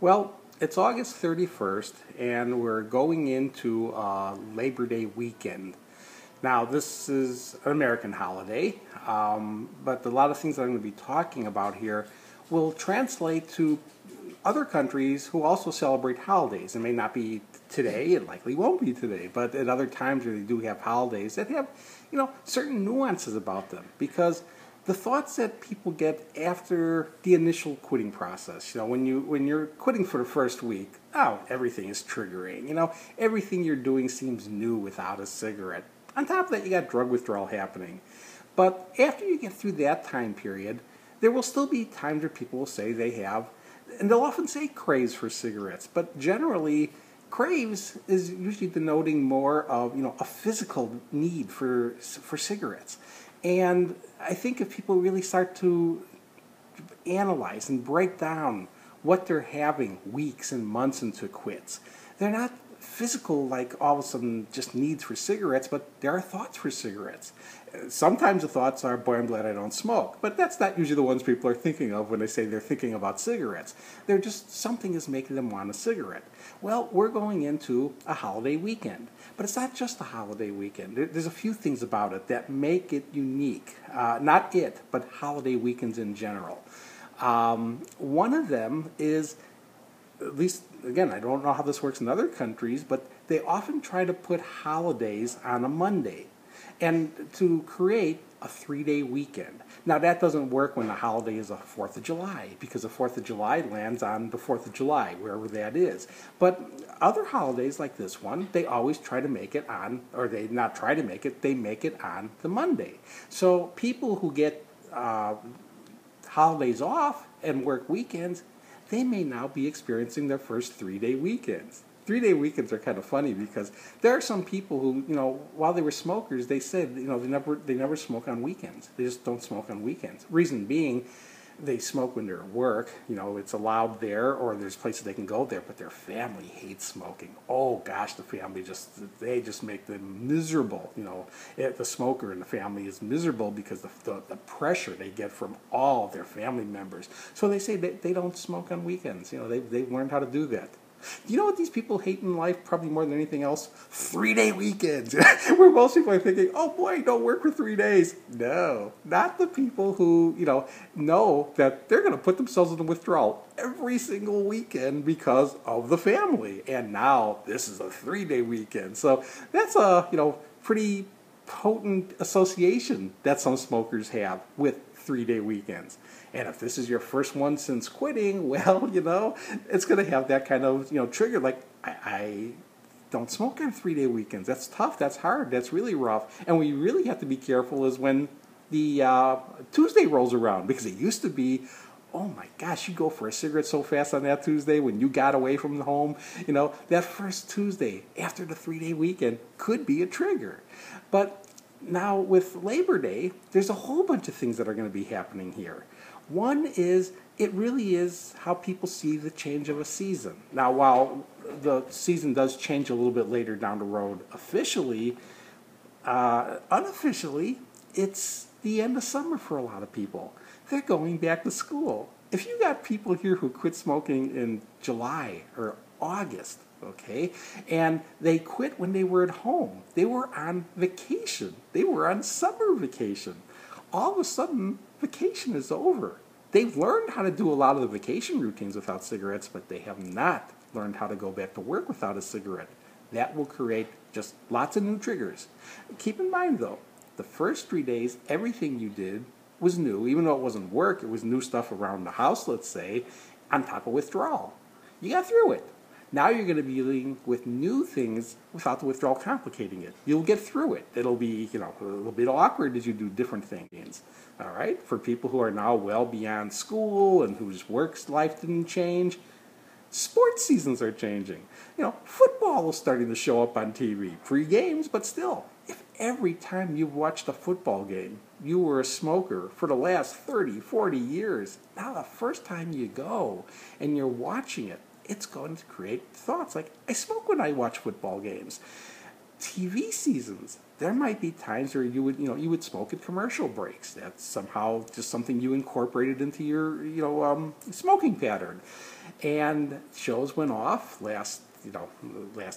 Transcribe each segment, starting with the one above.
Well, it's August 31st, and we're going into Labor Day weekend. Now, this is an American holiday, but a lot of things that I'm going to be talking about here will translate to other countries who also celebrate holidays. It may not be today, it likely won't be today, but at other times where they do have holidays that have, certain nuances about them. Because the thoughts that people get after the initial quitting process, when you're quitting for the first week, everything is triggering. Everything you're doing seems new without a cigarette. On top of that, you got drug withdrawal happening. But after you get through that time period, there will still be times where people will say they have, and they'll often say craves for cigarettes, but generally craves is usually denoting more of a physical need for cigarettes. And I think if people really start to analyze and break down what they're having weeks and months into quits, they're not physical, like all of a sudden just needs for cigarettes, but there are thoughts for cigarettes. Sometimes the thoughts are, boy, I'm glad I don't smoke. But that's not usually the ones people are thinking of when they say they're thinking about cigarettes. They're just, something is making them want a cigarette. Well, we're going into a holiday weekend. But it's not just a holiday weekend. There's a few things about it that make it unique. Not it, but holiday weekends in general. One of them is, at least, again, I don't know how this works in other countries, but they often try to put holidays on a Monday and to create a 3-day weekend. Now, that doesn't work when the holiday is a 4th of July, because the 4th of July lands on the 4th of July, wherever that is. But other holidays like this one, they always try to make it on, or they not try to make it, they make it on the Monday. So people who get holidays off and work weekends, they may now be experiencing their first 3-day weekends. 3-day weekends are kind of funny because there are some people who, while they were smokers, they said, they never smoke on weekends. They just don't smoke on weekends. Reason being, they smoke when they're at work. It's allowed there, or there's places they can go there, but their family hates smoking. Oh gosh, the family they just make them miserable. The smoker in the family is miserable because the pressure they get from all of their family members. So they say they don't smoke on weekends. They've learned how to do that. You know what these people hate in life probably more than anything else? 3-day weekends. Where most people are thinking, oh boy, don't work for 3 days. No, not the people who, know that they're going to put themselves in withdrawal every single weekend because of the family. And now this is a 3-day weekend. So that's a, pretty potent association that some smokers have with 3-day weekends. And if this is your first one since quitting, well, it's going to have that kind of, trigger. Like, I don't smoke on 3-day weekends. That's tough. That's hard. That's really rough. And we really have to be careful is when the Tuesday rolls around, because it used to be, oh my gosh, you go for a cigarette so fast on that Tuesday when you got away from home. That first Tuesday after the 3-day weekend could be a trigger. But now with Labor Day, there's a whole bunch of things that are going to be happening here. One is, it really is how people see the change of a season. Now, while the season does change a little bit later down the road officially, unofficially, it's the end of summer for a lot of people. They're going back to school. If you got people here who quit smoking in July or August, okay, and they quit when they were at home, they were on vacation, they were on summer vacation, all of a sudden, vacation is over. They've learned how to do a lot of the vacation routines without cigarettes, but they have not learned how to go back to work without a cigarette. That will create just lots of new triggers. Keep in mind, though, the first 3 days, everything you did was new. Even though it wasn't work, it was new stuff around the house, let's say, on top of withdrawal. You got through it. Now you're going to be dealing with new things without the withdrawal complicating it. You'll get through it. It'll be, a little bit awkward as you do different things. All right? For people who are now well beyond school and whose work life didn't change, sports seasons are changing. Football is starting to show up on TV. Pre-games, but still. If every time you watched a football game, you were a smoker for the last 30, 40 years, now the first time you go and you're watching it, it's going to create thoughts like, I smoke when I watch football games. TV seasons, there might be times where you would smoke at commercial breaks. That's somehow just something you incorporated into your, smoking pattern. And shows went off last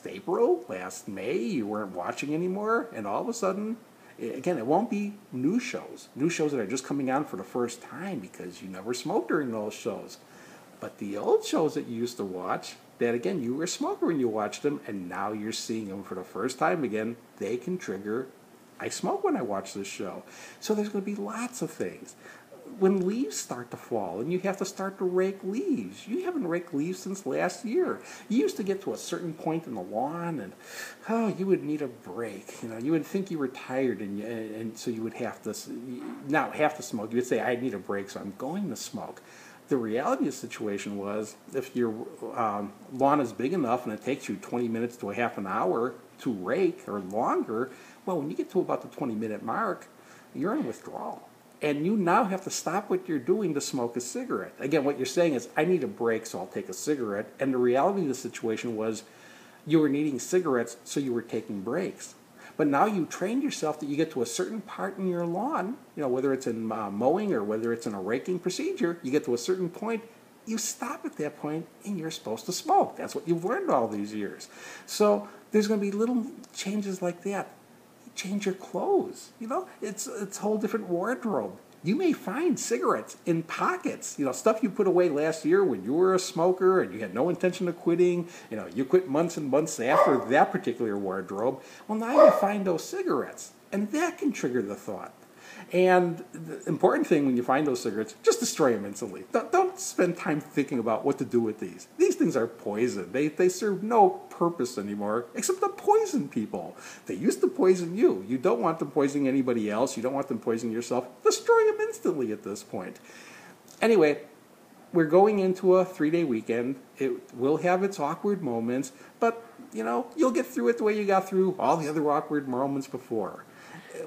April, last May. You weren't watching anymore, and all of a sudden, again, it won't be new shows that are just coming on for the first time because you never smoked during those shows. But the old shows that you used to watch, that again, you were a smoker when you watched them, and now you're seeing them for the first time again, they can trigger, I smoke when I watch this show. So there's going to be lots of things. When leaves start to fall and you have to start to rake leaves, you haven't raked leaves since last year. You used to get to a certain point in the lawn and, you would need a break. You would think you were tired and so you would have to, not have to smoke. You would say, I need a break, so I'm going to smoke. The reality of the situation was, if your lawn is big enough and it takes you 20 minutes to a half an hour to rake or longer, well, when you get to about the 20-minute mark, you're in withdrawal. And you now have to stop what you're doing to smoke a cigarette. Again, what you're saying is, I need a break, so I'll take a cigarette. And the reality of the situation was, you were needing cigarettes, so you were taking breaks. But now you trained yourself that you get to a certain part in your lawn, whether it's in mowing or whether it's in a raking procedure, you get to a certain point, you stop at that point, and you're supposed to smoke. That's what you've learned all these years. So there's going to be little changes like that. You change your clothes. It's a whole different wardrobe. You may find cigarettes in pockets, stuff you put away last year when you were a smoker and you had no intention of quitting. You quit months and months after that particular wardrobe. Well, now you find those cigarettes, and that can trigger the thought. And the important thing when you find those cigarettes, just destroy them instantly. Don't spend time thinking about what to do with these. These things are poison. They serve no purpose anymore except to poison people. They used to poison you. You don't want them poisoning anybody else. You don't want them poisoning yourself. Destroy them instantly at this point. Anyway, we're going into a 3-day weekend. It will have its awkward moments, but, you'll get through it the way you got through all the other awkward moments before.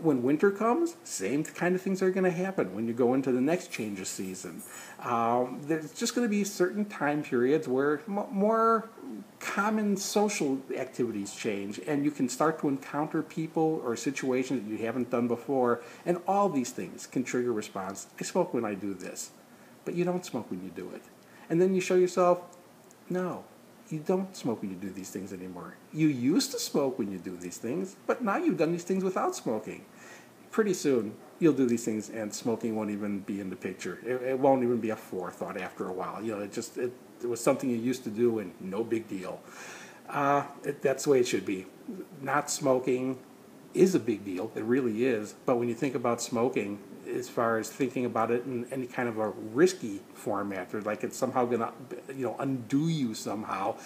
When winter comes, same kind of things are going to happen when you go into the next change of season. There's just going to be certain time periods where more common social activities change, and you can start to encounter people or situations that you haven't done before, and all these things can trigger a response. I smoke when I do this, but you don't smoke when you do it. And then you show yourself, no, you don't smoke when you do these things anymore. You used to smoke when you do these things, but now you've done these things without smoking. Pretty soon, you'll do these things and smoking won't even be in the picture. It won't even be a forethought after a while. It was something you used to do and no big deal. That's the way it should be. Not smoking is a big deal. It really is. But when you think about smoking, as far as thinking about it in any kind of a risky format, or like it's somehow going to, undo you somehow,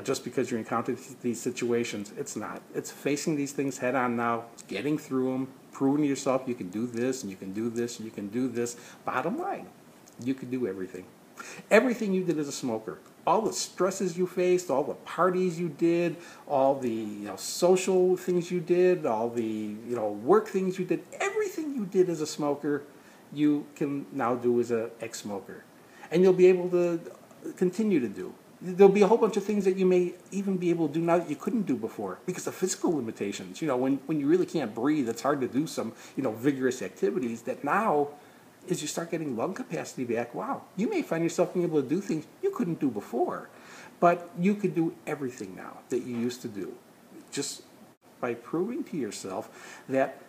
just because you're encountering these situations. It's not. It's facing these things head on now, getting through them, proving to yourself you can do this, and you can do this, and you can do this. Bottom line, you can do everything. Everything you did as a smoker, all the stresses you faced, all the parties you did, all the social things you did, all the work things you did, everything you did as a smoker, you can now do as an ex-smoker. And you'll be able to continue to do. There'll be a whole bunch of things that you may even be able to do now that you couldn't do before because of physical limitations. When you really can't breathe, it's hard to do some vigorous activities that now, as you start getting lung capacity back, wow, you may find yourself being able to do things you couldn't do before. But you can do everything now that you used to do, just by proving to yourself that,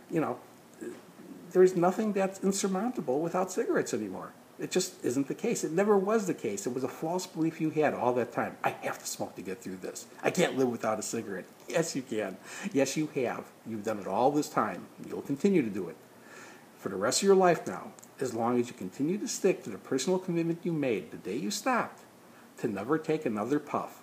there's nothing that's insurmountable without cigarettes anymore. It just isn't the case. It never was the case. It was a false belief you had all that time. I have to smoke to get through this. I can't live without a cigarette. Yes, you can. Yes, you have. You've done it all this time. You'll continue to do it for the rest of your life now, as long as you continue to stick to the personal commitment you made the day you stopped to never take another puff.